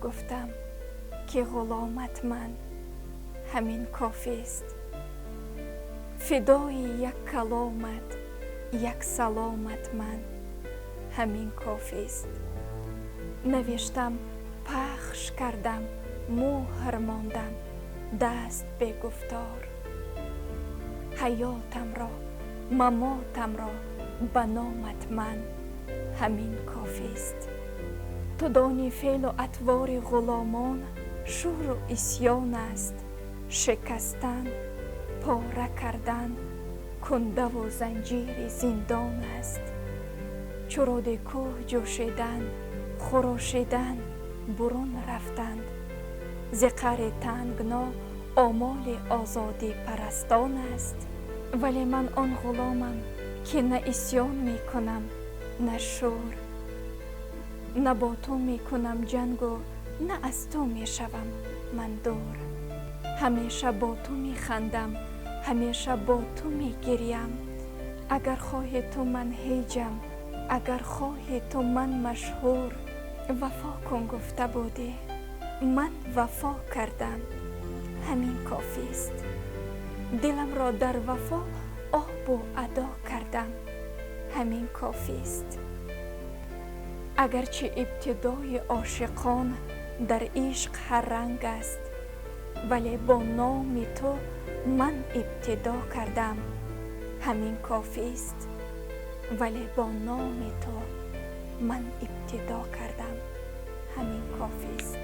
گفتم که غلامت من، همین کافی است. فدای یک کلامت، یک سلامت من، همین کافی است. نوشتم، پخش کردم، مهر ماندم، دست به گفتار. حیاتم را، مماتم را به نامت من، همین کافی است. تو دانی فعل و اطوار غلامان شور و عصیان است. شکستن، پاره کردن، کنده و زنجیر زندان است. چو رود کوه جوشیدن، خراشیدن، برون رفتند. ز قعر تنگنا آمال آزادی پرستان است. ولی من آن غلامم که نه عصیان می کنم نه شور، نه با تو می کنم جنگ و نه از تو می شوم من دور. همیشه با تو می خندم، همیشه با تو می گریم. اگر خواهی تو من هیجم، اگر خواهی تو من مشهور. وفا کن گفته بودی، من وفا کردم، همین کافی است. دلم را در وفا آب و ادا کردم، همین کافی است. اگرچه ابتدای عاشقان در عشق هر رنگ است، ولی با نام تو من ابتدا کردم، همین کافی است. ولی با نام تو من ابتدا کردم، همین کافی است.